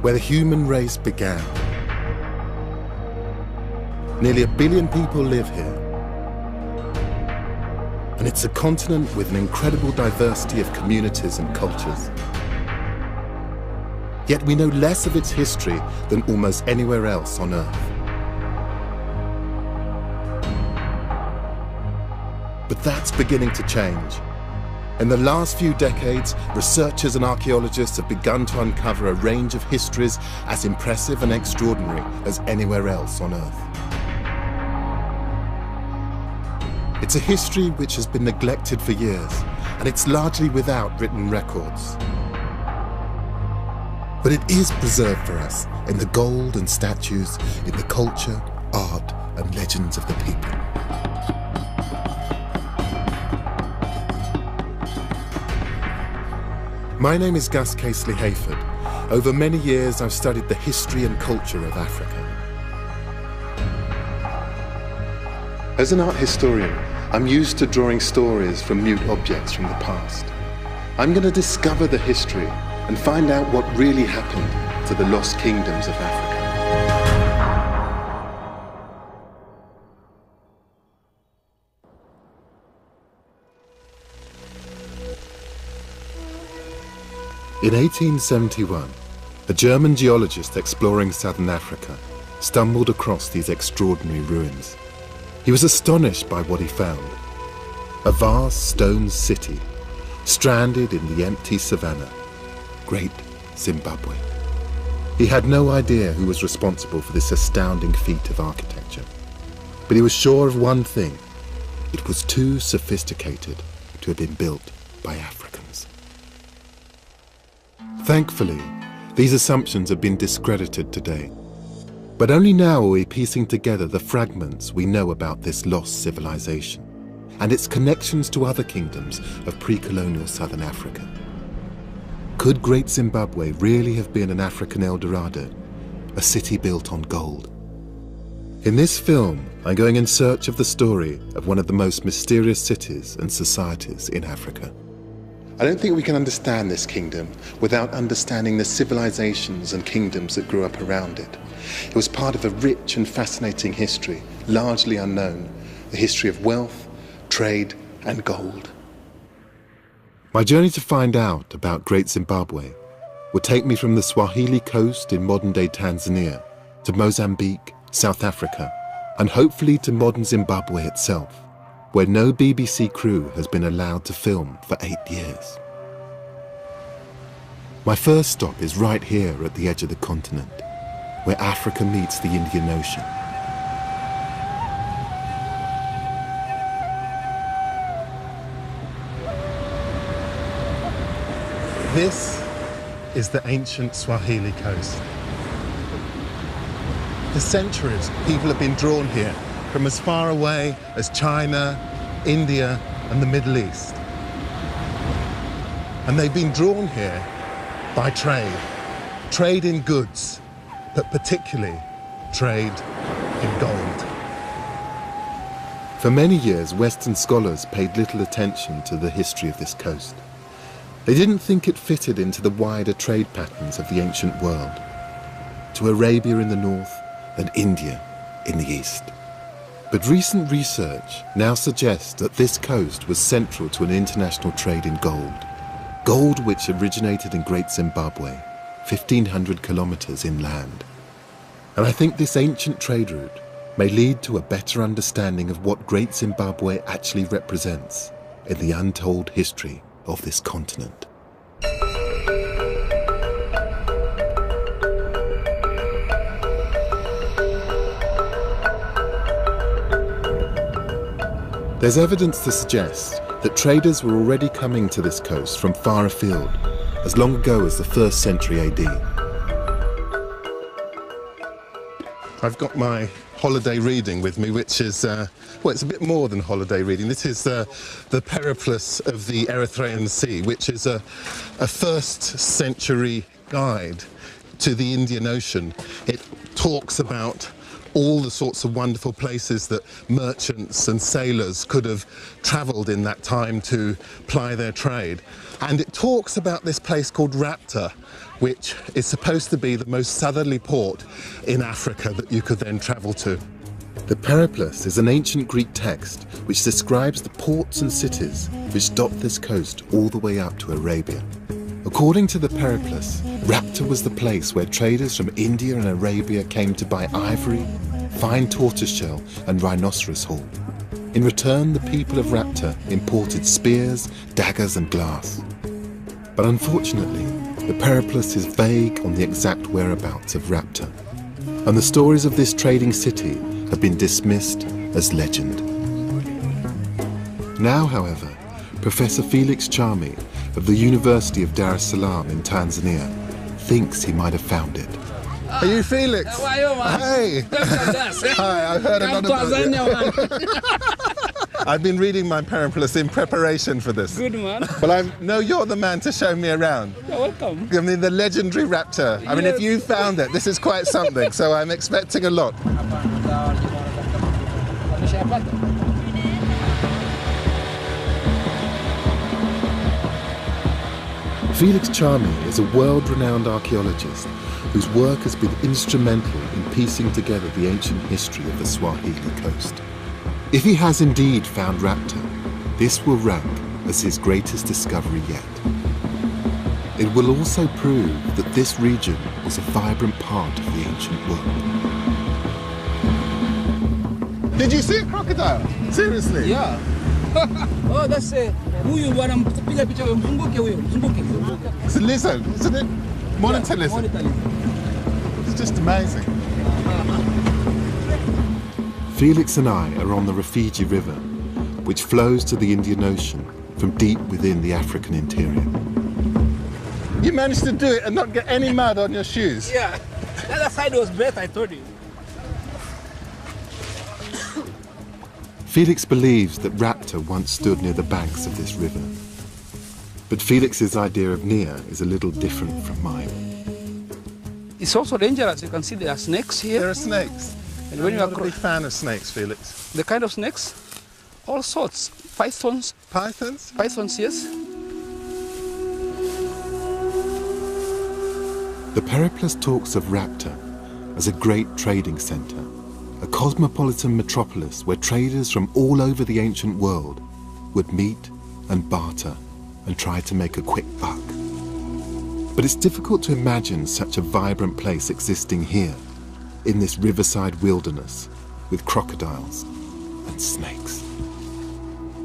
where the human race began. Nearly 1 billion people live here. And it's a continent with an incredible diversity of communities and cultures. Yet we know less of its history than almost anywhere else on Earth. But that's beginning to change. In the last few decades, researchers and archaeologists have begun to uncover a range of histories as impressive and extraordinary as anywhere else on Earth. It's a history which has been neglected for years, and it's largely without written records. But it is preserved for us in the gold and statues, in the culture, art, and legends of the people. My name is Gus Casely-Hayford. Over many years, I've studied the history and culture of Africa. As an art historian, I'm used to drawing stories from mute objects from the past. I'm going to discover the history and find out what really happened to the lost kingdoms of Africa. In 1871, a German geologist exploring southern Africa stumbled across these extraordinary ruins. He was astonished by what he found. A vast stone city, stranded in the empty savannah. Great Zimbabwe. He had no idea who was responsible for this astounding feat of architecture. But he was sure of one thing. It was too sophisticated to have been built by Africans. Thankfully, these assumptions have been discredited today. But only now are we piecing together the fragments we know about this lost civilization and its connections to other kingdoms of pre-colonial southern Africa. Could Great Zimbabwe really have been an African El Dorado, a city built on gold? In this film, I'm going in search of the story of one of the most mysterious cities and societies in Africa. I don't think we can understand this kingdom without understanding the civilizations and kingdoms that grew up around it. It was part of a rich and fascinating history, largely unknown, the history of wealth, trade, and gold. My journey to find out about Great Zimbabwe would take me from the Swahili coast in modern-day Tanzania to Mozambique, South Africa, and hopefully to modern Zimbabwe itself, where no BBC crew has been allowed to film for 8 years. My first stop is right here at the edge of the continent, where Africa meets the Indian Ocean. This is the ancient Swahili coast. For centuries, people have been drawn here from as far away as China, India, and the Middle East. And they've been drawn here by trade in goods, but particularly trade in gold. For many years, Western scholars paid little attention to the history of this coast. They didn't think it fitted into the wider trade patterns of the ancient world, to Arabia in the north and India in the east. But recent research now suggests that this coast was central to an international trade in gold. Gold which originated in Great Zimbabwe, 1,500 kilometers inland. And I think this ancient trade route may lead to a better understanding of what Great Zimbabwe actually represents in the untold history of this continent. There's evidence to suggest that traders were already coming to this coast from far afield, as long ago as the 1st century AD. I've got my holiday reading with me, which is, well, it's a bit more than holiday reading. This is the Periplus of the Erythraean Sea, which is a 1st century guide to the Indian Ocean. It talks about all the sorts of wonderful places that merchants and sailors could have travelled in that time to ply their trade. And it talks about this place called Rapta, which is supposed to be the most southerly port in Africa that you could then travel to. The Periplus is an ancient Greek text which describes the ports and cities which dot this coast all the way up to Arabia. According to the Periplus, Rapta was the place where traders from India and Arabia came to buy ivory, fine tortoiseshell and rhinoceros horn. In return, the people of Rapta imported spears, daggers and glass. But unfortunately, the Periplus is vague on the exact whereabouts of Rapta, and the stories of this trading city have been dismissed as legend. Now, however, Professor Felix Chami of the University of Dar es Salaam in Tanzania thinks he might have found it. Are you Felix? How are you, man? Hey! Hi, I've heard a lot about you. I've been reading my Periplus in preparation for this. Good, man. Well, I know you're the man to show me around. You're welcome. I mean, the legendary Rapta. I mean, if you found it, this is quite something, so I'm expecting a lot. Felix Chami is a world-renowned archaeologist whose work has been instrumental in piecing together the ancient history of the Swahili coast. If he has indeed found Rapta, this will rank as his greatest discovery yet. It will also prove that this region was a vibrant part of the ancient world. Did you see a crocodile? Seriously? Yeah. Oh, that's huyu bwana mpiga picha mzunguke huyo, mzunguke. It's a lizard, isn't it? Monitor lizard. It's just amazing. Felix and I are on the Rufiji River, which flows to the Indian Ocean from deep within the African interior. You managed to do it and not get any mud on your shoes? Yeah. The other side was better, I told you. Felix believes that Rapta once stood near the banks of this river. But Felix's idea of near is a little different from mine. It's also dangerous. You can see there are snakes here. There are snakes. And when you're not a big fan of snakes, Felix. The kind of snakes? All sorts. Pythons. Pythons? Pythons, yes. The Periplus talks of Rapta as a great trading centre, a cosmopolitan metropolis where traders from all over the ancient world would meet and barter and try to make a quick buck. But it's difficult to imagine such a vibrant place existing here, in this riverside wilderness with crocodiles and snakes.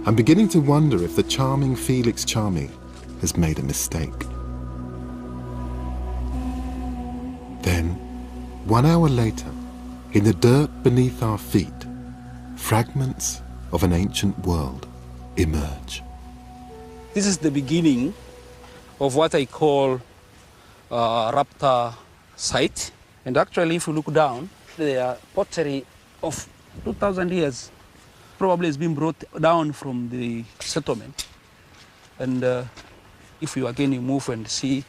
I'm beginning to wonder if the charming Felix Chami has made a mistake. Then, 1 hour later, in the dirt beneath our feet, fragments of an ancient world emerge. This is the beginning of what I call Rapta site. And actually, if you look down, there are pottery of 2,000 years. Probably it's been brought down from the settlement. And if you again you move and see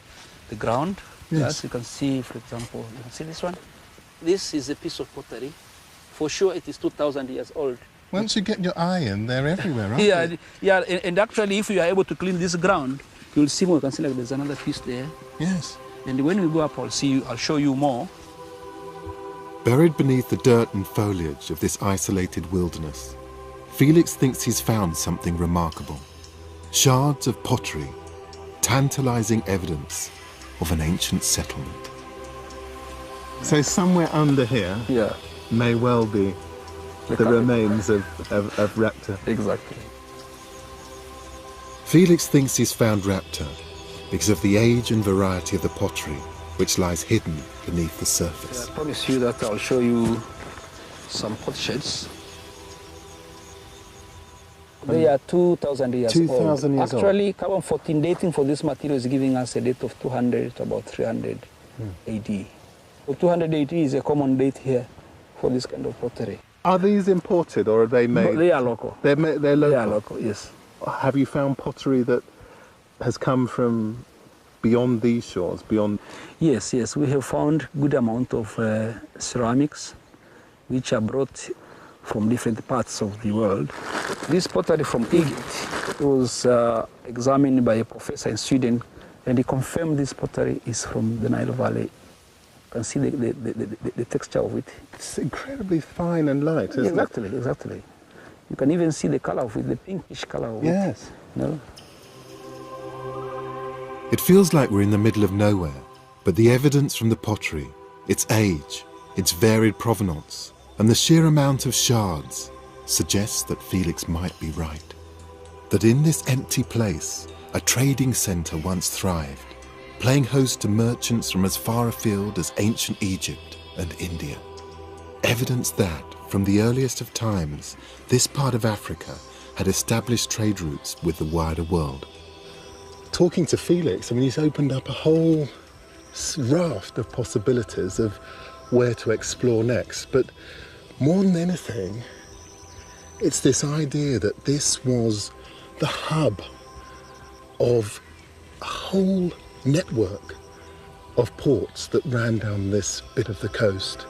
the ground, yes, you can see, for example, you can see this one. This is a piece of pottery. For sure, it is 2,000 years old. Once you get your eye in, they're everywhere, aren't they? Yeah, and actually, if you are able to clean this ground, you'll see more. You can see like there's another piece there. Yes. And when we go up, I'll show you more. Buried beneath the dirt and foliage of this isolated wilderness, Felix thinks he's found something remarkable. Shards of pottery, tantalizing evidence of an ancient settlement. So somewhere under here may well be the remains of Rapta. Exactly. Felix thinks he's found Rapta because of the age and variety of the pottery which lies hidden beneath the surface. I promise you that I'll show you some potsheds. They are 2,000 years old. 2,000 years old. Actually, carbon 14 dating for this material is giving us a date of 200 to about 300 AD. So 200 AD is a common date here for this kind of pottery. Are these imported or are they made? No, they are local. They're local? They are local, yes. Have you found pottery that has come from beyond these shores, beyond? Yes, we have found good amount of ceramics which are brought from different parts of the world. This pottery from Egypt was examined by a professor in Sweden, and he confirmed this pottery is from the Nile Valley. You can see the texture of it. It's incredibly fine and light, isn't it? Exactly. You can even see the color of it, the pinkish color of it. Yes. No? It feels like we're in the middle of nowhere, but the evidence from the pottery, its age, its varied provenance, and the sheer amount of shards suggests that Felix might be right. That in this empty place, a trading centre once thrived, playing host to merchants from as far afield as ancient Egypt and India. Evidence that, from the earliest of times, this part of Africa had established trade routes with the wider world. Talking to Felix, I mean, he's opened up a whole raft of possibilities of where to explore next. But more than anything, it's this idea that this was the hub of a whole network of ports that ran down this bit of the coast.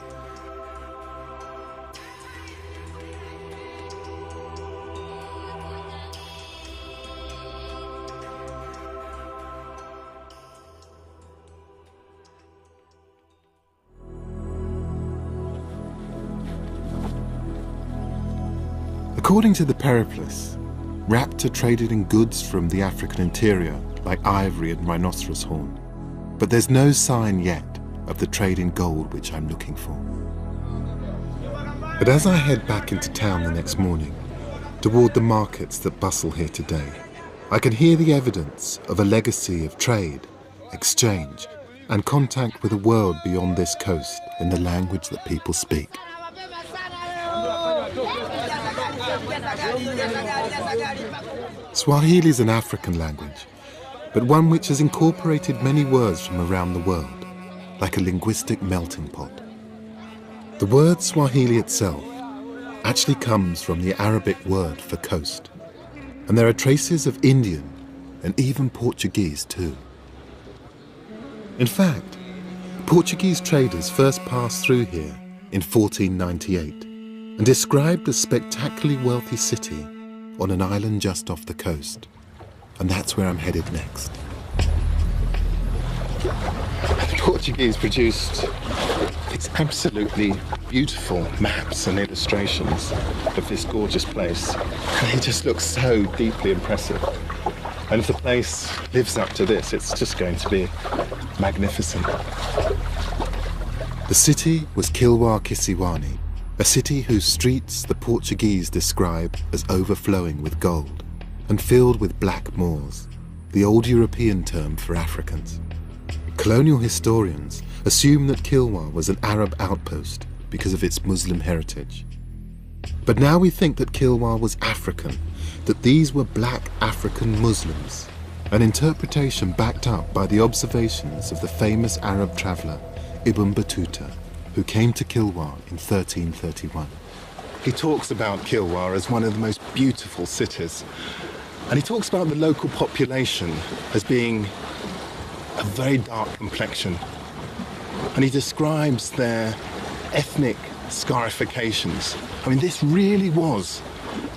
According to the Periplus, Raptor traded in goods from the African interior, like ivory and rhinoceros horn. But there's no sign yet of the trade in gold which I'm looking for. But as I head back into town the next morning, toward the markets that bustle here today, I can hear the evidence of a legacy of trade, exchange, and contact with a world beyond this coast in the language that people speak. Swahili is an African language, but one which has incorporated many words from around the world, like a linguistic melting pot. The word Swahili itself actually comes from the Arabic word for coast, and there are traces of Indian and even Portuguese too. In fact, Portuguese traders first passed through here in 1498 and described a spectacularly wealthy city on an island just off the coast. And that's where I'm headed next. The Portuguese produced these absolutely beautiful maps and illustrations of this gorgeous place. And they just look so deeply impressive. And if the place lives up to this, it's just going to be magnificent. The city was Kilwa Kisiwani, a city whose streets the Portuguese describe as overflowing with gold and filled with black moors, the old European term for Africans. Colonial historians assume that Kilwa was an Arab outpost because of its Muslim heritage. But now we think that Kilwa was African, that these were black African Muslims, an interpretation backed up by the observations of the famous Arab traveller Ibn Battuta, who came to Kilwa in 1331. He talks about Kilwa as one of the most beautiful cities, and he talks about the local population as being a very dark complexion, and he describes their ethnic scarifications. I mean, this really was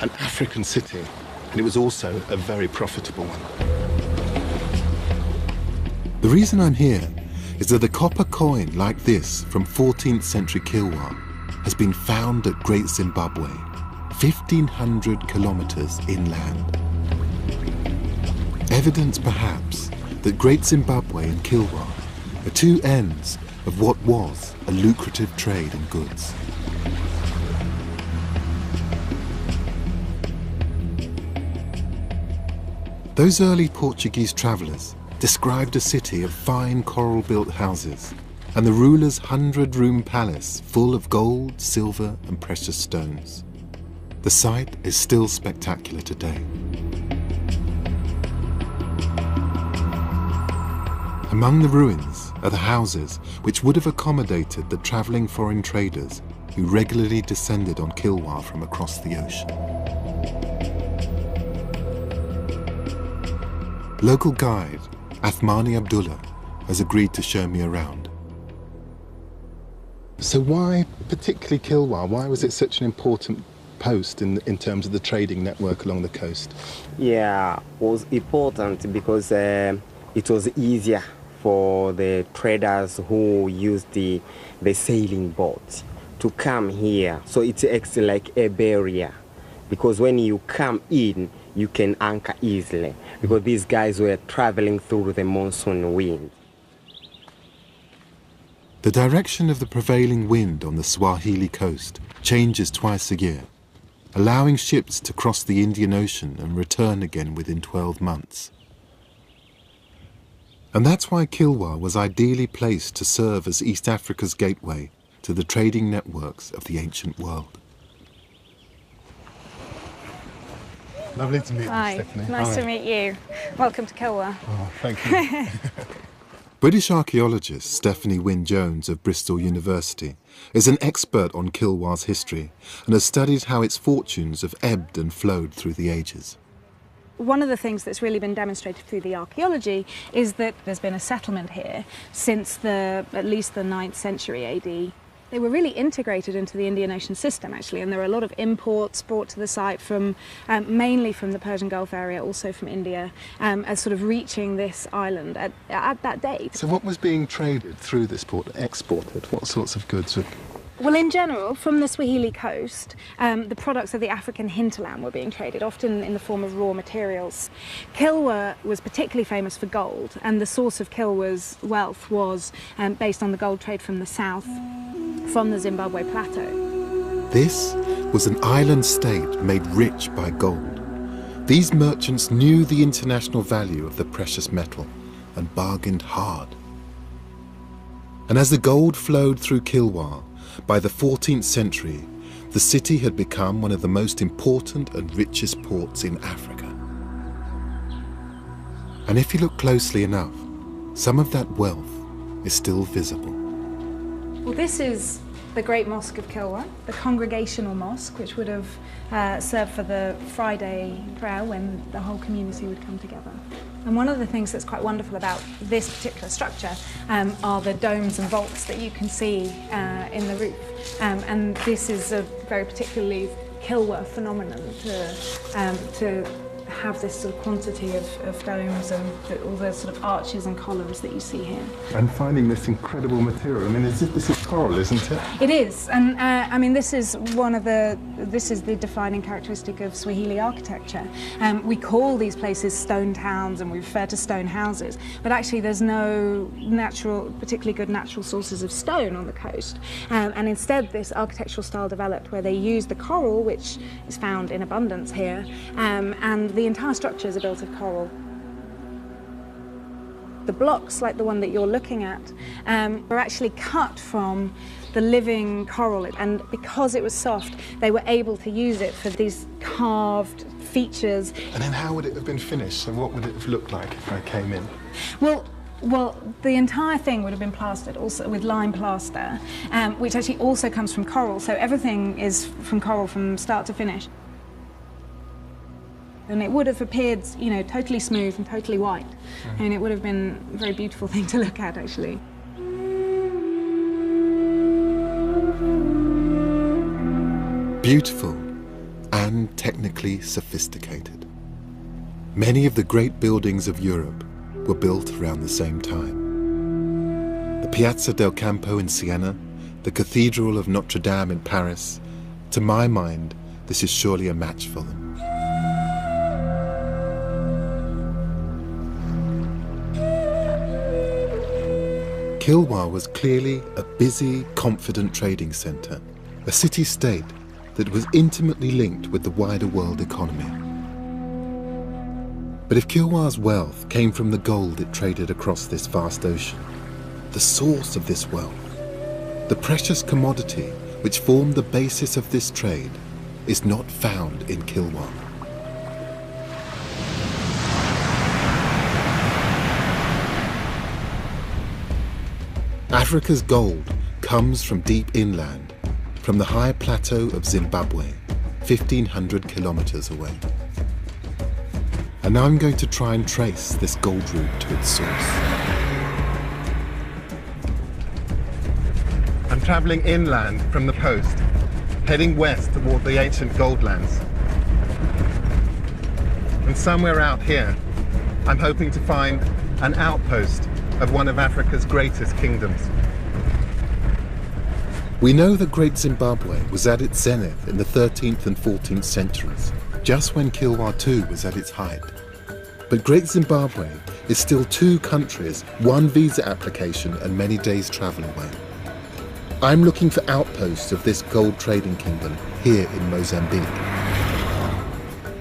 an African city, and it was also a very profitable one. The reason I'm here is that a copper coin like this from 14th century Kilwa has been found at Great Zimbabwe, 1,500 kilometers inland. Evidence perhaps that Great Zimbabwe and Kilwa are two ends of what was a lucrative trade in goods. Those early Portuguese travellers described a city of fine coral-built houses and the ruler's 100-room palace full of gold, silver and precious stones. The site is still spectacular today. Among the ruins are the houses which would have accommodated the travelling foreign traders who regularly descended on Kilwa from across the ocean. Local guide Athmani Abdullah has agreed to show me around. So why particularly Kilwa? Why was it such an important post in terms of the trading network along the coast? Yeah, it was important because it was easier for the traders who used the sailing boats to come here. So it acts like a barrier, because when you come in, you can anchor easily, because these guys were traveling through the monsoon wind. The direction of the prevailing wind on the Swahili coast changes twice a year, allowing ships to cross the Indian Ocean and return again within 12 months. And that's why Kilwa was ideally placed to serve as East Africa's gateway to the trading networks of the ancient world. Lovely to meet Hi, you, Stephanie. nice to meet you. Welcome to Kilwa. Oh, thank you. British archaeologist Stephanie Wynne-Jones of Bristol University is an expert on Kilwa's history and has studied how its fortunes have ebbed and flowed through the ages. One of the things that's really been demonstrated through the archaeology is that there's been a settlement here since at least the 9th century AD. They were really integrated into the Indian Ocean system, actually, and there are a lot of imports brought to the site from mainly from the Persian Gulf area, also from India, as sort of reaching this island at that date. So what was being traded through this port, exported? What sorts of goods were... Well, in general, from the Swahili coast, the products of the African hinterland were being traded, often in the form of raw materials. Kilwa was particularly famous for gold, and the source of Kilwa's wealth was based on the gold trade from the south, from the Zimbabwe plateau. This was an island state made rich by gold. These merchants knew the international value of the precious metal and bargained hard. And as the gold flowed through Kilwa, by the 14th century, the city had become one of the most important and richest ports in Africa. And if you look closely enough, some of that wealth is still visible. Well, this is the Great Mosque of Kilwa, the congregational mosque, which would have served for the Friday prayer when the whole community would come together. And one of the things that's quite wonderful about this particular structure are the domes and vaults that you can see in the roof. And this is a very particularly Kilwa phenomenon to have this sort of quantity of domes and all the sort of arches and columns that you see here. And finding this incredible material, I mean, this is coral, isn't it? It is, and I mean, this is the defining characteristic of Swahili architecture. We call these places stone towns and we refer to stone houses, but actually there's no particularly good natural sources of stone on the coast. And instead this architectural style developed where they use the coral, which is found in abundance here, and the entire structures are built of coral. The blocks, like the one that you're looking at, were actually cut from the living coral, and because it was soft, they were able to use it for these carved features. And then how would it have been finished? So what would it have looked like if I came in? Well, the entire thing would have been plastered also with lime plaster, which actually also comes from coral, so everything is from coral from start to finish. And it would have appeared, you know, totally smooth and totally white. And it would have been a very beautiful thing to look at, actually. Beautiful and technically sophisticated. Many of the great buildings of Europe were built around the same time. The Piazza del Campo in Siena, the Cathedral of Notre Dame in Paris. To my mind, this is surely a match for them. Kilwa was clearly a busy, confident trading centre, a city-state that was intimately linked with the wider world economy. But if Kilwa's wealth came from the gold it traded across this vast ocean, the source of this wealth, the precious commodity which formed the basis of this trade, is not found in Kilwa. Africa's gold comes from deep inland, from the high plateau of Zimbabwe, 1,500 kilometers away. And now I'm going to try and trace this gold route to its source. And travelling inland from the coast, heading west toward the ancient goldlands. And somewhere out here, I'm hoping to find an outpost of one of Africa's greatest kingdoms. We know that Great Zimbabwe was at its zenith in the 13th and 14th centuries, just when Kilwa II was at its height. But Great Zimbabwe is still 2 countries, 1 visa application and many days' travel away. I'm looking for outposts of this gold trading kingdom here in Mozambique.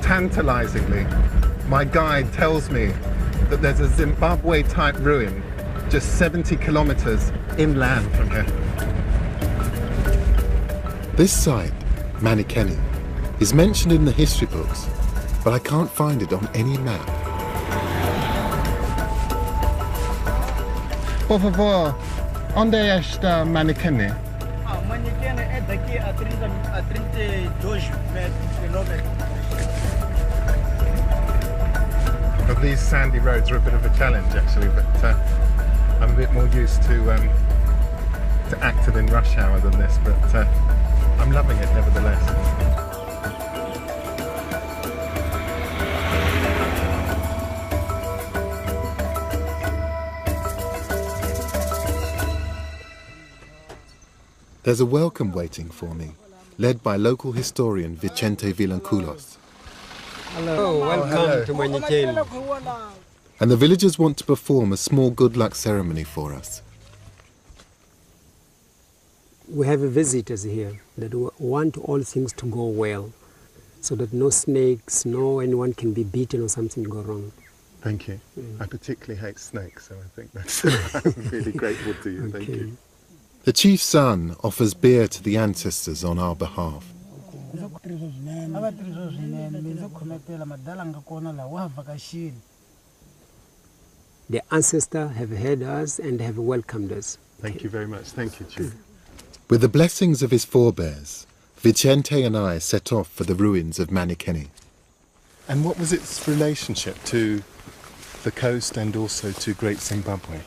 Tantalizingly, my guide tells me that there's a Zimbabwe-type ruin just 70 kilometers inland from here. This site, Manikeni, is mentioned in the history books, but I can't find it on any map. Por favor, onde está Manikeni? Manikeni é daqui a 32 quilômetros. Well, these sandy roads are a bit of a challenge actually, but I'm a bit more used to acting in rush hour than this, but I'm loving it nevertheless. There's a welcome waiting for me, led by local historian Vicente Vilanculos. Hello, welcome to Manikeni. And the villagers want to perform a small good luck ceremony for us. We have visitors here that want all things to go well, so that no snakes, no anyone can be beaten or something go wrong. Thank you. I particularly hate snakes, so I think that's I'm really grateful to you. Thank you. The chief's son offers beer to the ancestors on our behalf. The ancestors have heard us and have welcomed us. Thank you very much. Thank you, Chief. With the blessings of his forebears, Vicente and I set off for the ruins of Manikeni. And what was its relationship to the coast and also to Great Zimbabwe?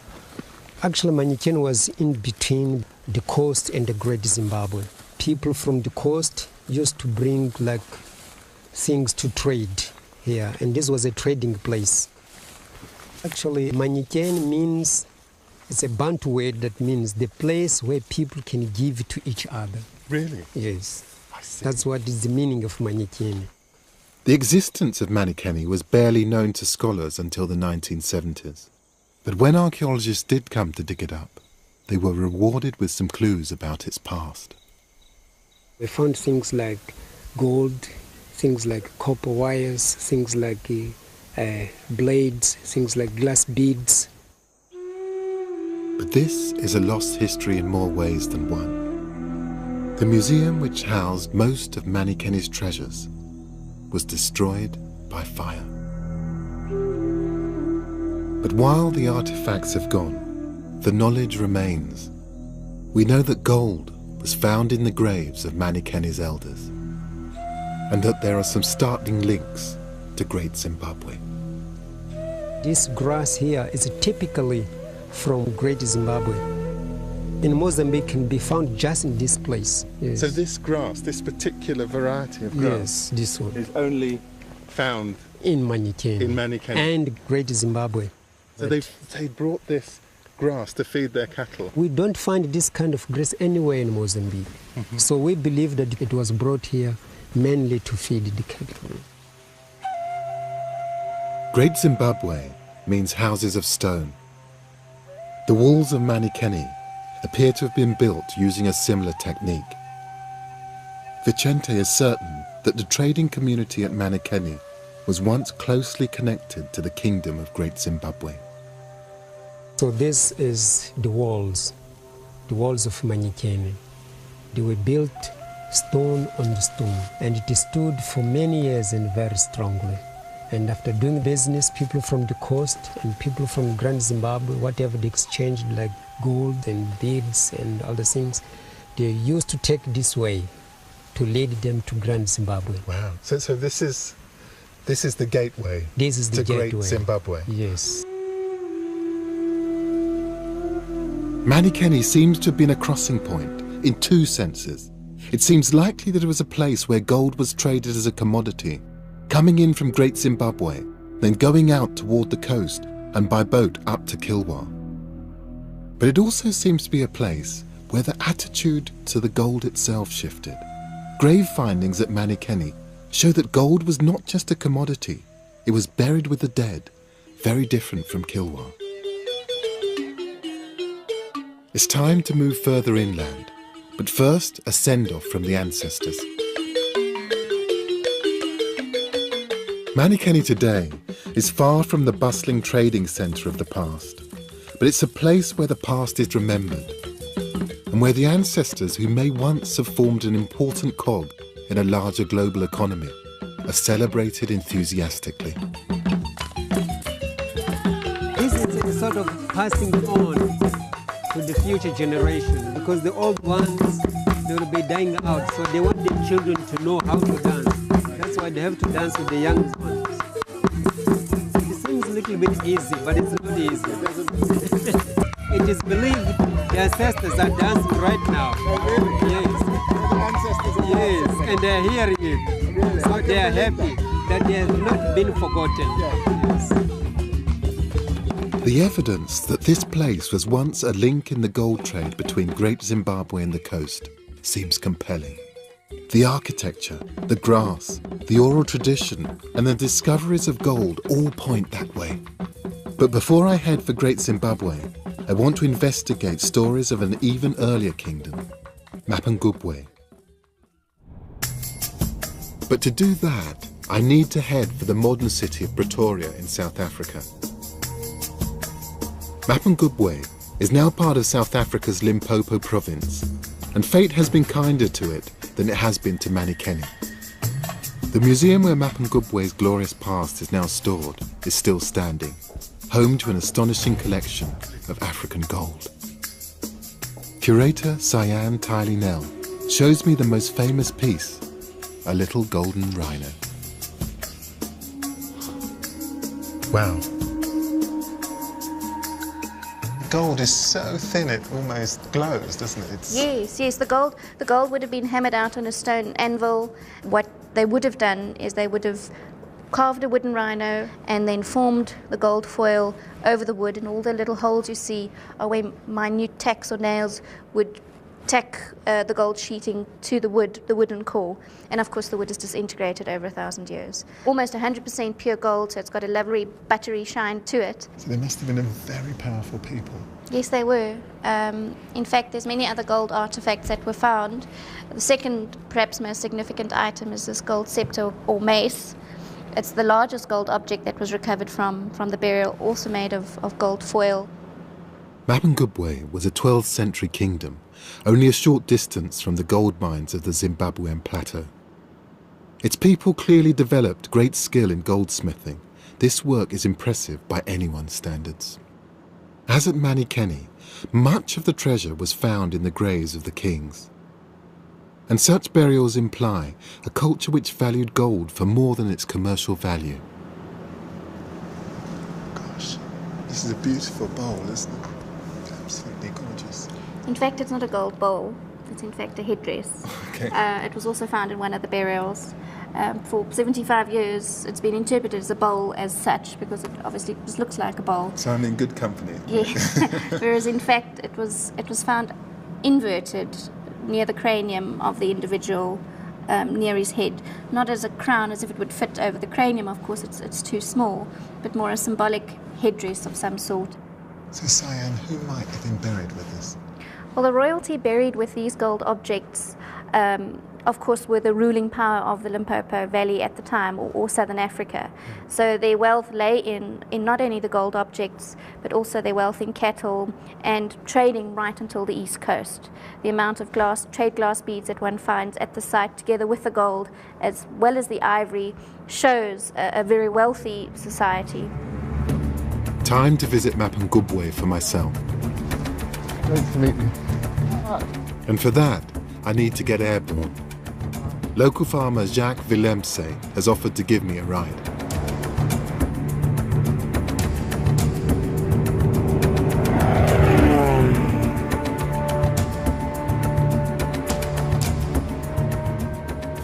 Actually, Manikeni was in between the coast and the Great Zimbabwe. People from the coast used to bring like things to trade here, and this was a trading place. Actually, Manikeni means, it's a Bantu word that means the place where people can give to each other. Really? Yes. I see. That's what is the meaning of Manikeni. The existence of Manikeni was barely known to scholars until the 1970s. But when archaeologists did come to dig it up, they were rewarded with some clues about its past. We found things like gold, things like copper wires, things like blades, things like glass beads. But this is a lost history in more ways than one. The museum which housed most of Manikeni's treasures was destroyed by fire. But while the artifacts have gone, the knowledge remains. We know that gold was found in the graves of Manikeni's elders, and that there are some startling links to Great Zimbabwe. This grass here is typically from Great Zimbabwe. In Mozambique can be found just in this place. Yes. So this grass, this particular variety of grass, yes, this one is only found in Manikeni and Great Zimbabwe. So they brought this grass to feed their cattle? We don't find this kind of grass anywhere in Mozambique. Mm-hmm. So we believe that it was brought here mainly to feed the cattle. Great Zimbabwe means houses of stone. The walls of Manikeni appear to have been built using a similar technique. Vicente is certain that the trading community at Manikeni was once closely connected to the kingdom of Great Zimbabwe. So this is the walls of Manikeni. They were built stone on stone, and it stood for many years and very strongly. And after doing business, people from the coast and people from Grand Zimbabwe, whatever they exchanged like gold and beads and other things, they used to take this way to lead them to Grand Zimbabwe. Wow. So this is the gateway. This is the gateway. Great Zimbabwe. Yes. Manikeni seems to have been a crossing point in two senses. It seems likely that it was a place where gold was traded as a commodity, coming in from Great Zimbabwe, then going out toward the coast and by boat up to Kilwa. But it also seems to be a place where the attitude to the gold itself shifted. Grave findings at Manikeni show that gold was not just a commodity, it was buried with the dead, very different from Kilwa. It's time to move further inland, but first a send-off from the ancestors. Manikeni today is far from the bustling trading centre of the past, but it's a place where the past is remembered, and where the ancestors who may once have formed an important cog in a larger global economy are celebrated enthusiastically. This is a sort of passing on to the future generation, because the old ones, they will be dying out, so they want their children to know how to dance. That's why they have to dance with the young ones. It seems a little bit easy, but it's not easy. It is believed the ancestors are dancing right now. Yes. Yes, and they are hearing it. So they are happy that they have not been forgotten. Yes. The evidence that this place was once a link in the gold trade between Great Zimbabwe and the coast seems compelling. The architecture, the grass, the oral tradition, and the discoveries of gold all point that way. But before I head for Great Zimbabwe, I want to investigate stories of an even earlier kingdom, Mapungubwe. But to do that, I need to head for the modern city of Pretoria in South Africa. Mapungubwe is now part of South Africa's Limpopo province, and fate has been kinder to it than it has been to Manikeni. The museum where Mapungubwe's glorious past is now stored is still standing, home to an astonishing collection of African gold. Curator Cyan Tylee Nell shows me the most famous piece, a little golden rhino. Wow. Gold is so thin it almost glows, doesn't it? Yes. The gold would have been hammered out on a stone anvil. What they would have done is they would have carved a wooden rhino and then formed the gold foil over the wood, and all the little holes you see are where minute tacks or nails would tack the gold sheeting to the wooden core, and of course the wood is disintegrated over 1,000 years. Almost 100% pure gold, so it's got a lovely buttery shine to it. So they must have been a very powerful people. Yes, they were. In fact, there's many other gold artifacts that were found. The second, perhaps most significant item is this gold scepter or mace. It's the largest gold object that was recovered from the burial, also made of gold foil. Mapungubwe was a 12th century kingdom, only a short distance from the gold mines of the Zimbabwean plateau. Its people clearly developed great skill in goldsmithing. This work is impressive by anyone's standards. As at Manikeni, much of the treasure was found in the graves of the kings. And such burials imply a culture which valued gold for more than its commercial value. Gosh, this is a beautiful bowl, isn't it? Absolutely gorgeous. In fact, it's not a gold bowl. It's in fact a headdress. Okay. It was also found in one of the burials. For 75 years, it's been interpreted as a bowl as such, because it obviously just looks like a bowl. So I'm in good company. Yes. Whereas in fact, it was found inverted near the cranium of the individual, near his head. Not as a crown, as if it would fit over the cranium. Of course, it's too small, but more a symbolic headdress of some sort. So Cyan, who might have been buried with this? Well, the royalty buried with these gold objects, of course, were the ruling power of the Limpopo Valley at the time, or Southern Africa. So their wealth lay in not only the gold objects, but also their wealth in cattle and trading right until the East Coast. The amount of trade glass beads that one finds at the site, together with the gold, as well as the ivory, shows a very wealthy society. Time to visit Mapungubwe for myself. Nice to meet you. And for that, I need to get airborne. Local farmer Jacques Willemse has offered to give me a ride.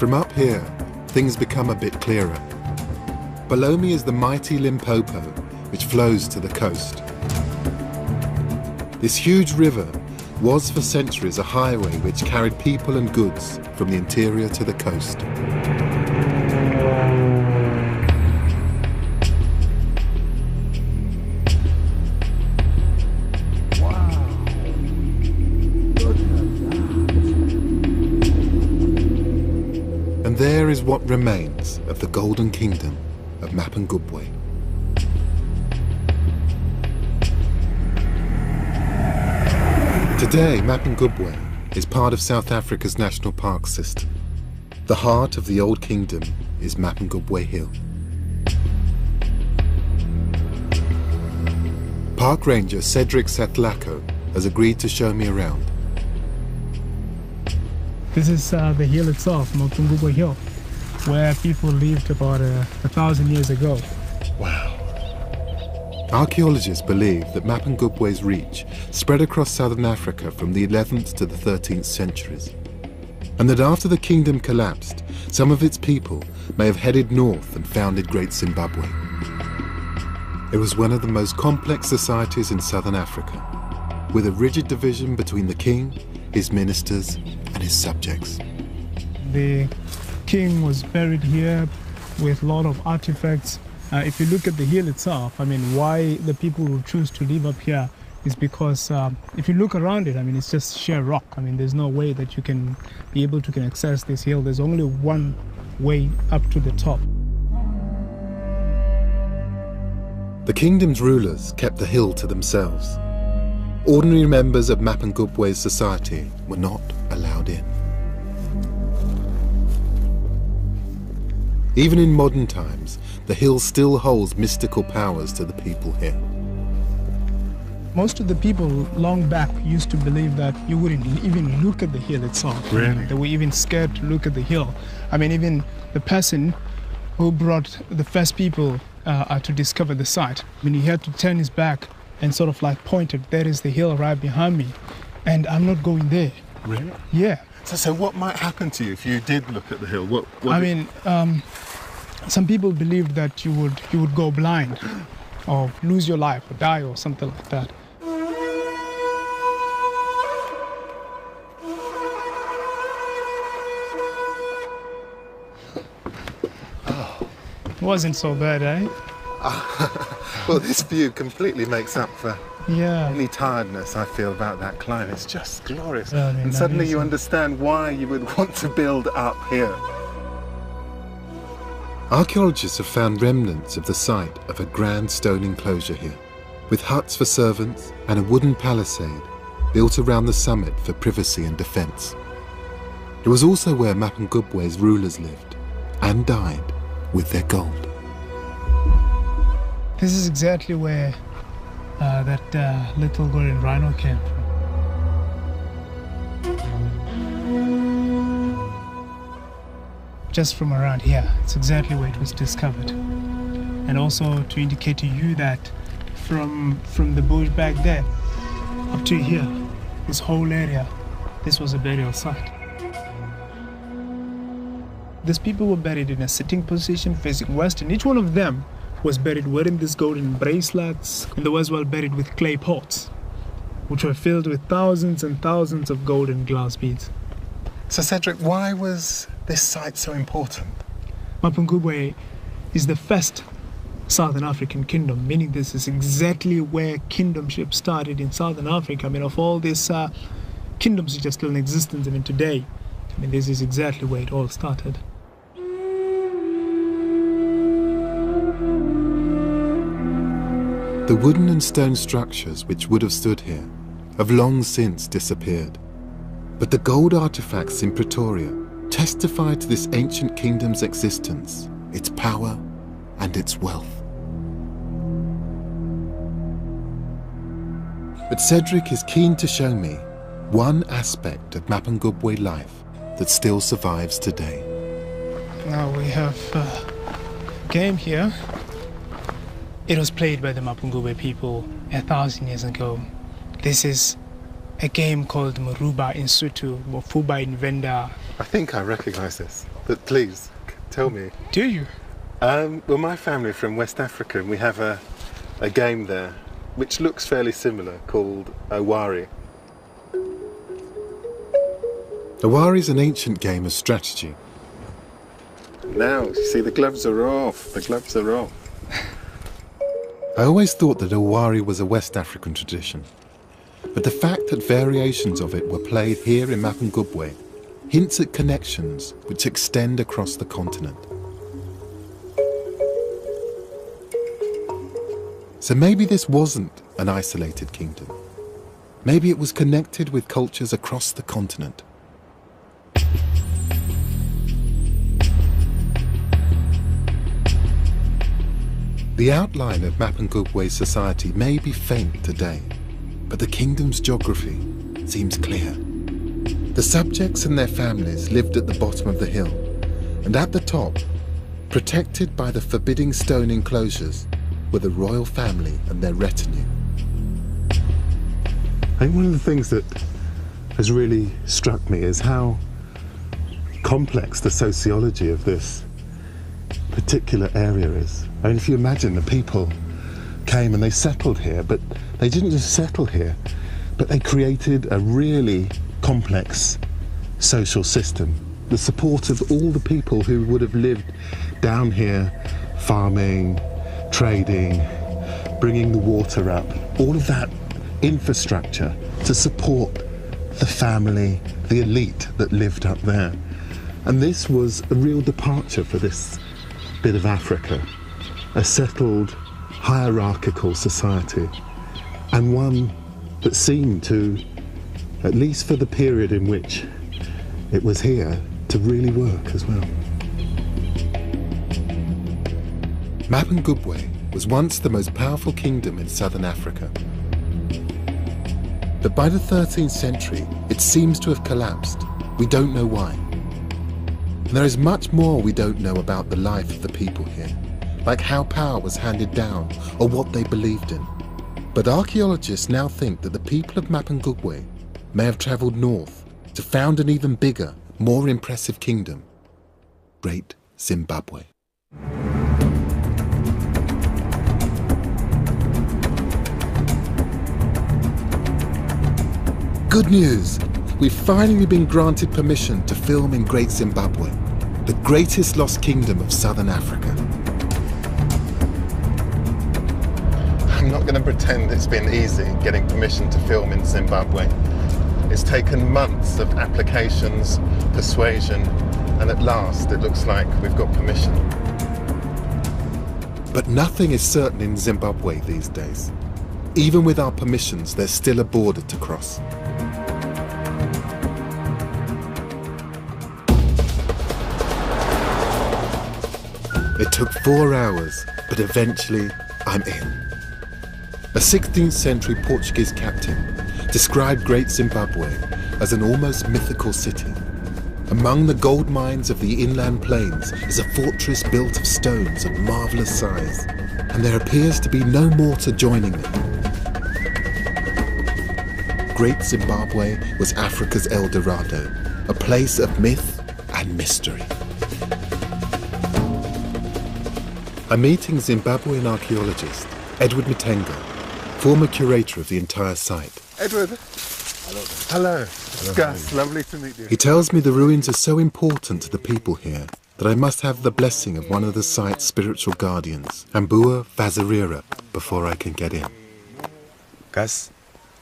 From up here, things become a bit clearer. Below me is the mighty Limpopo, which flows to the coast. This huge river was for centuries a highway which carried people and goods from the interior to the coast. And there is what remains of the Golden Kingdom of Mapungubwe. Today, Mapungubwe is part of South Africa's national park system. The heart of the old kingdom is Mapungubwe Hill. Park Ranger Cedric Setlako has agreed to show me around. This is the hill itself, Mapungubwe Hill, where people lived about 1,000 years ago. Wow. Archaeologists believe that Mapungubwe's reach spread across southern Africa from the 11th to the 13th centuries, and that after the kingdom collapsed, some of its people may have headed north and founded Great Zimbabwe. It was one of the most complex societies in southern Africa, with a rigid division between the king, his ministers, and his subjects. The king was buried here with a lot of artifacts. If you look at the hill itself, I mean, why the people would choose to live up here is because if you look around it, I mean, it's just sheer rock. I mean, there's no way that you can be able to access this hill. There's only one way up to the top. The kingdom's rulers kept the hill to themselves. Ordinary members of Mapungubwe's society were not allowed in. Even in modern times, the hill still holds mystical powers to the people here. Most of the people long back used to believe that you wouldn't even look at the hill itself. Really? They were even scared to look at the hill. I mean, even the person who brought the first people to discover the site, I mean, he had to turn his back and sort of like pointed, there is the hill right behind me, and I'm not going there. Really? Yeah. So what might happen to you if you did look at the hill? What I mean, some people believed that you would go blind or lose your life or die or something like that. Oh. It wasn't so bad, eh? Well, this view completely makes up for Yeah. any tiredness I feel about that climb. It's just glorious. I mean, and suddenly you amazing. understand why you would want to build up here. Archaeologists have found remnants of the site of a grand stone enclosure here, with huts for servants and a wooden palisade built around the summit for privacy and defence. It was also where Mapungubwe's rulers lived and died with their gold. This is exactly where that little golden rhino came from. Just from around here, it's exactly where it was discovered. And also to indicate to you that from the bush back there up to here, this whole area, this was a burial site. These people were buried in a sitting position facing west, and each one of them was buried wearing these golden bracelets, and they were as well buried with clay pots, which were filled with thousands and thousands of gold and glass beads. So Cedric, why was this site so important? Mapungubwe is the first Southern African kingdom, meaning this is exactly where kingdomship started in Southern Africa. I mean, of all these kingdoms which are still in existence, I mean, today, I mean, this is exactly where it all started. The wooden and stone structures which would have stood here have long since disappeared. But the gold artifacts in Pretoria testify to this ancient kingdom's existence, its power and its wealth. But Cedric is keen to show me one aspect of Mapungubwe life that still survives today. Now we have a game here. It was played by the Mapungubwe people 1,000 years ago. This is a game called Muruba in Sotho, or Fuba in Venda. I think I recognise this. But please, tell me. Do you? Well, my family are from West Africa, and we have a game there, which looks fairly similar, called Owari. Owari is an ancient game of strategy. Now, you see, the gloves are off. The gloves are off. I always thought that Owari was a West African tradition, but the fact that variations of it were played here in Mapungubwe hints at connections which extend across the continent. So maybe this wasn't an isolated kingdom. Maybe it was connected with cultures across the continent. The outline of Mapungubwe's society may be faint today, but the kingdom's geography seems clear. The subjects and their families lived at the bottom of the hill, and at the top, protected by the forbidding stone enclosures, were the royal family and their retinue. I think one of the things that has really struck me is how complex the sociology of this particular area is. I mean, if you imagine the people came and they settled here, but they didn't just settle here, but they created a really complex social system. The support of all the people who would have lived down here, farming, trading, bringing the water up, all of that infrastructure to support the family, the elite that lived up there. And this was a real departure for this bit of Africa, a settled, hierarchical society, and one that seemed to, at least for the period in which it was here, to really work as well. Mapungubwe was once the most powerful kingdom in southern Africa. But by the 13th century, it seems to have collapsed. We don't know why. And there is much more we don't know about the life of the people here, like how power was handed down or what they believed in. But archaeologists now think that the people of Mapungubwe may have travelled north to found an even bigger, more impressive kingdom, Great Zimbabwe. Good news! We've finally been granted permission to film in Great Zimbabwe, the greatest lost kingdom of southern Africa. I'm not going to pretend it's been easy getting permission to film in Zimbabwe. It's taken months of applications, persuasion, and at last it looks like we've got permission. But nothing is certain in Zimbabwe these days. Even with our permissions, there's still a border to cross. It took 4 hours, but eventually I'm in. A 16th century Portuguese captain described Great Zimbabwe as an almost mythical city. Among the gold mines of the inland plains is a fortress built of stones of marvellous size, and there appears to be no mortar joining them. Great Zimbabwe was Africa's El Dorado, a place of myth and mystery. I'm meeting Zimbabwean archaeologist Edward Matenga, former curator of the entire site. Edward. Hello. Hello. Gus, lovely to meet you. He tells me the ruins are so important to the people here that I must have the blessing of one of the site's spiritual guardians, Ambua Vazarira, before I can get in. Gus,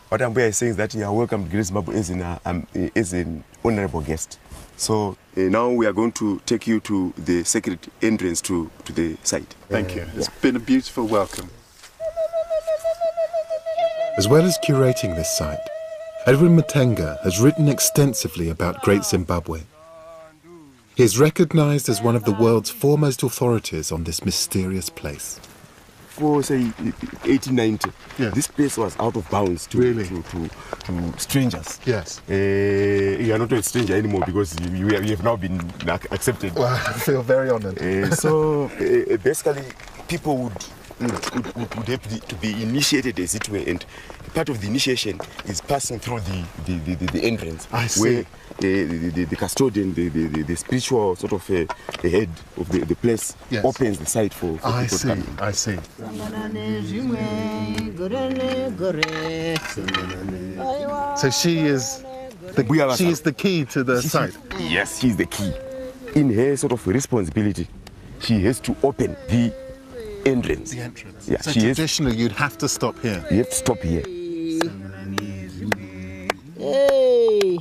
what Ambua is saying is that you are welcome to Great Zimbabwe is an honorable guest. So now we are going to take you to the sacred entrance to the site. Thank you. It's been a beautiful welcome. As well as curating this site, Edward Matenga has written extensively about Great Zimbabwe. He is recognised as one of the world's foremost authorities on this mysterious place. For, say, 1890, this place was out of bounds to strangers. Yes. You are not a stranger anymore because you have now been accepted. Well, I feel very honoured. So basically, people would would have to be initiated, as it were, and part of the initiation is passing through the entrance. I see. Where the custodian, the spiritual sort of the head of the place opens the site for people to come in. I see. So she is the key to the site. Yes, she's the key. In her sort of responsibility, she has to open the entrance. The entrance. Yeah, so traditionally, you'd have to stop here. You have to stop here. Hey!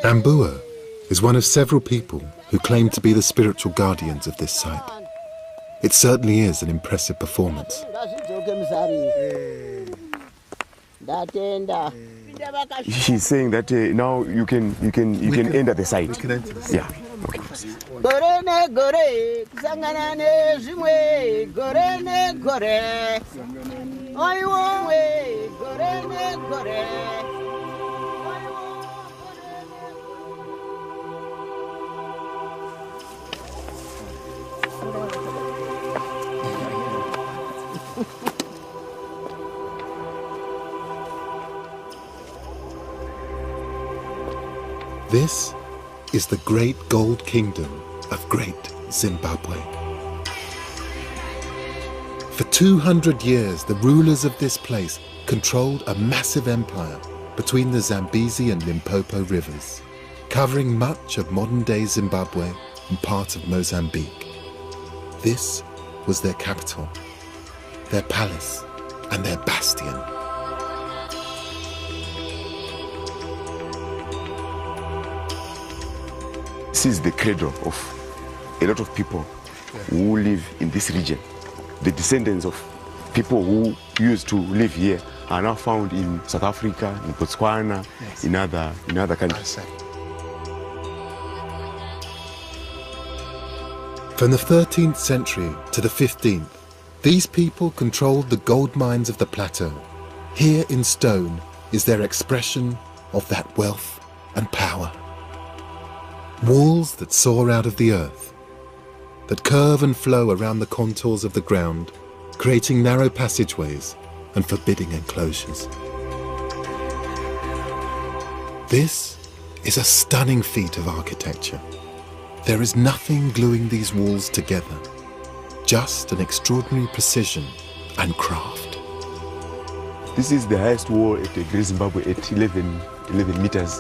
Ambua is one of several people who claim to be the spiritual guardians of this site. It certainly is an impressive performance. She's saying that now you can enter the site. We can enter the site. Yeah. Okay. This is the great gold kingdom of Great Zimbabwe. For 200 years, the rulers of this place controlled a massive empire between the Zambezi and Limpopo rivers, covering much of modern-day Zimbabwe and part of Mozambique. This was their capital, their palace, and their bastion. This is the cradle of a lot of people who live in this region. The descendants of people who used to live here are now found in South Africa, in Botswana, in other countries. From the 13th century to the 15th, these people controlled the gold mines of the plateau. Here in stone is their expression of that wealth and power. Walls that soar out of the earth, that curve and flow around the contours of the ground, creating narrow passageways and forbidding enclosures. This is a stunning feat of architecture. There is nothing gluing these walls together, just an extraordinary precision and craft. This is the highest wall at the Great Zimbabwe at 11 meters.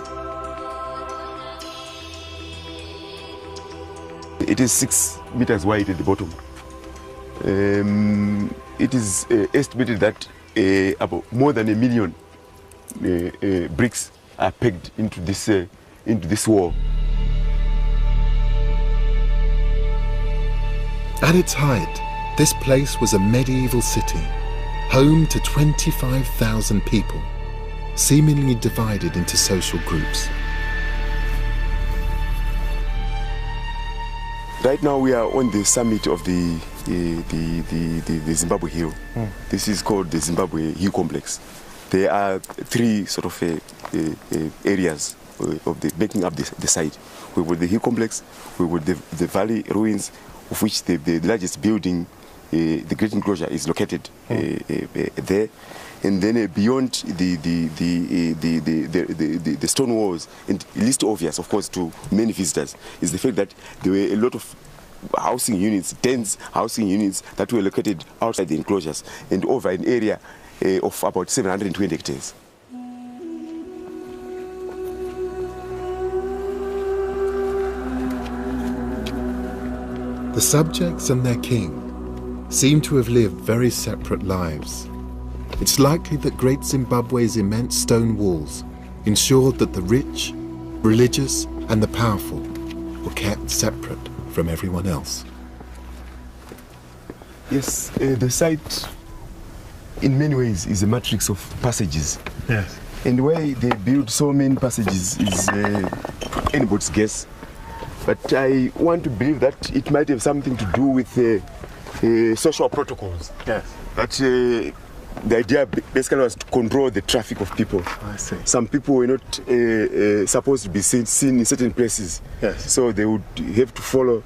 It is 6 meters wide at the bottom. It is estimated that about more than 1 million bricks are pegged into this wall. At its height, this place was a medieval city, home to 25,000 people, seemingly divided into social groups. Right now we are on the summit of the Zimbabwe Hill. This is called the Zimbabwe Hill Complex. There are 3 sort of areas of making up the site. We got the Hill Complex, we got the valley ruins, of which the largest building, the Great Enclosure, is located there. And then beyond the stone walls, and least obvious, of course, to many visitors, is the fact that there were a lot of housing units, dense housing units that were located outside the enclosures and over an area of about 720 hectares. The subjects and their king seem to have lived very separate lives. It's likely that Great Zimbabwe's immense stone walls ensured that the rich, religious, and the powerful were kept separate from everyone else. Yes, the site in many ways is a matrix of passages. Yes. And why they build so many passages is anybody's guess. But I want to believe that it might have something to do with social protocols. Yes. That the idea basically was to control the traffic of people. I see. Some people were not supposed to be seen in certain places. Yes. So they would have to follow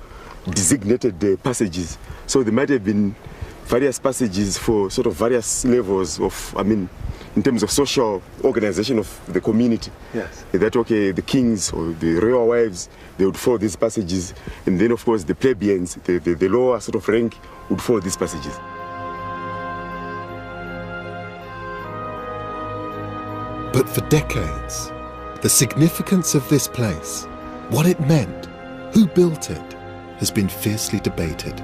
designated passages. So there might have been various passages for sort of various levels of, in terms of social organization of the community. Yes. That, okay, the kings or the royal wives, they would follow these passages. And then, of course, the plebeians, the lower sort of rank, would follow these passages. But for decades, the significance of this place, what it meant, who built it, has been fiercely debated.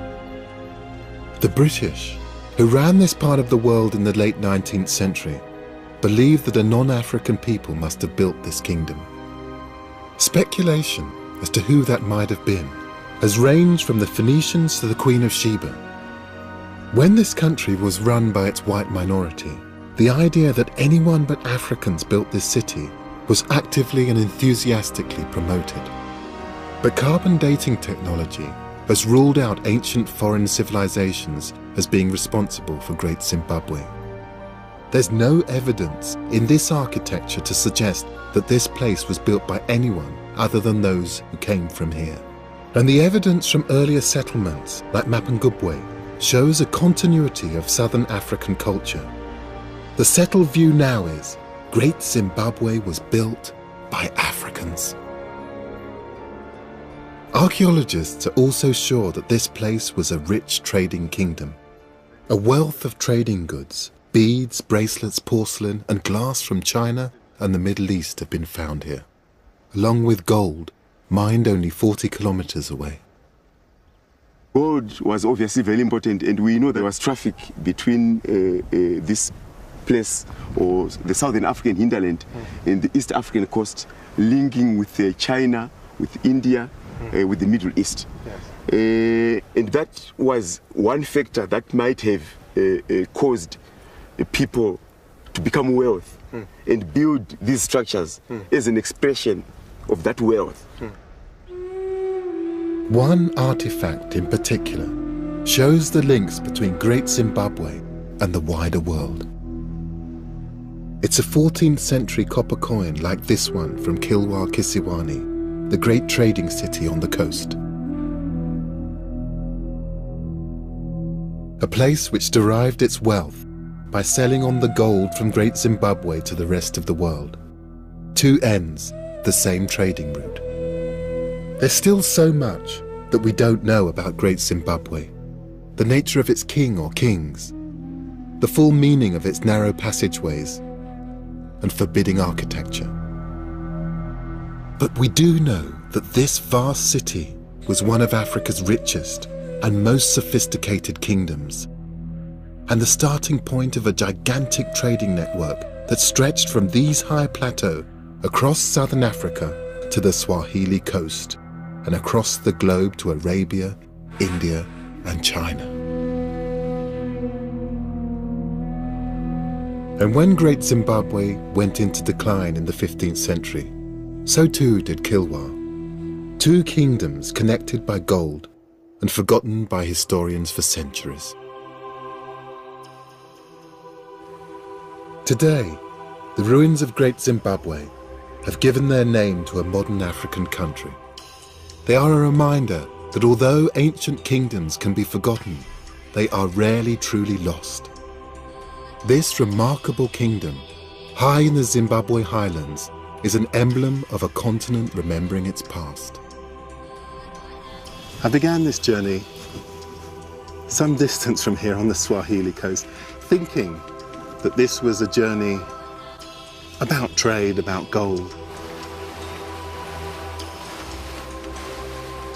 The British, who ran this part of the world in the late 19th century, believed that a non-African people must have built this kingdom. Speculation as to who that might have been has ranged from the Phoenicians to the Queen of Sheba. When this country was run by its white minority, the idea that anyone but Africans built this city was actively and enthusiastically promoted. But carbon dating technology has ruled out ancient foreign civilizations as being responsible for Great Zimbabwe. There's no evidence in this architecture to suggest that this place was built by anyone other than those who came from here. And the evidence from earlier settlements, like Mapungubwe, shows a continuity of southern African culture. The settled view now is, Great Zimbabwe was built by Africans. Archaeologists are also sure that this place was a rich trading kingdom. A wealth of trading goods, beads, bracelets, porcelain and glass from China and the Middle East have been found here, along with gold, mined only 40 kilometers away. Gold was obviously very important, and we know there was traffic between this place, or the southern African hinterland, and the East African coast, linking with China, with India, with the Middle East. Yes. And that was one factor that might have caused people to become wealthy and build these structures as an expression of that wealth. One artifact in particular shows the links between Great Zimbabwe and the wider world. It's a 14th century copper coin like this one from Kilwa Kisiwani, the great trading city on the coast. A place which derived its wealth by selling on the gold from Great Zimbabwe to the rest of the world. Two ends, the same trading route. There's still so much that we don't know about Great Zimbabwe, the nature of its king or kings, the full meaning of its narrow passageways and forbidding architecture. But we do know that this vast city was one of Africa's richest and most sophisticated kingdoms, and the starting point of a gigantic trading network that stretched from these high plateaux across southern Africa to the Swahili coast and across the globe to Arabia, India and China. And when Great Zimbabwe went into decline in the 15th century, so too did Kilwa, two kingdoms connected by gold and forgotten by historians for centuries. Today, the ruins of Great Zimbabwe have given their name to a modern African country. They are a reminder that although ancient kingdoms can be forgotten, they are rarely truly lost. This remarkable kingdom, high in the Zimbabwe highlands, is an emblem of a continent remembering its past. I began this journey some distance from here on the Swahili coast, thinking that this was a journey about trade, about gold.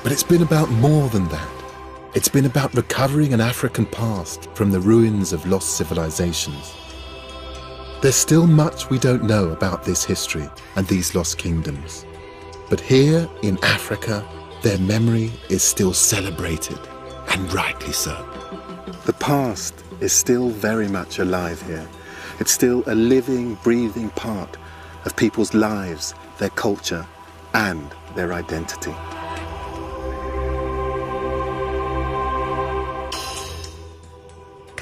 But it's been about more than that. It's been about recovering an African past from the ruins of lost civilizations. There's still much we don't know about this history and these lost kingdoms. But here in Africa, their memory is still celebrated, and rightly so. The past is still very much alive here. It's still a living, breathing part of people's lives, their culture, and their identity.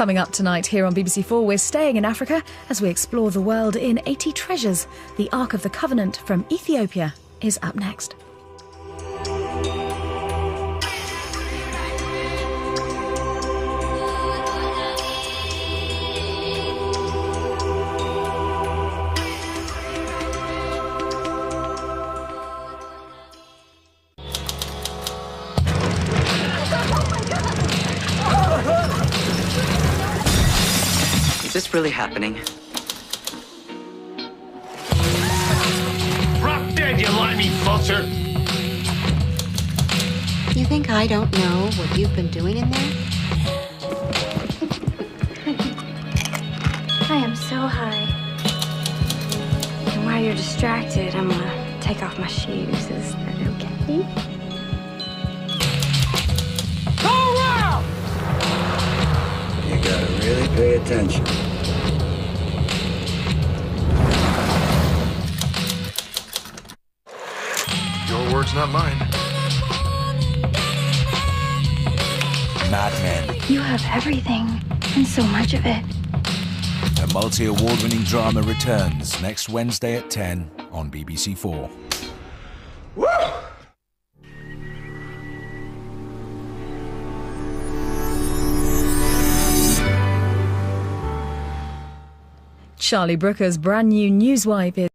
Coming up tonight here on BBC4, we're staying in Africa as we explore the world in 80 treasures. The Ark of the Covenant from Ethiopia is up next. Is this really happening? Drop dead, you limey vulture! You think I don't know what you've been doing in there? I am so high. And while you're distracted, I'm gonna take off my shoes. Is that okay? Go around! You gotta really pay attention. Your words, not mine. Madmen. You have everything, and so much of it. A multi-award-winning drama returns next Wednesday at 10 on BBC4. Woo! Charlie Brooker's brand new Newswipe is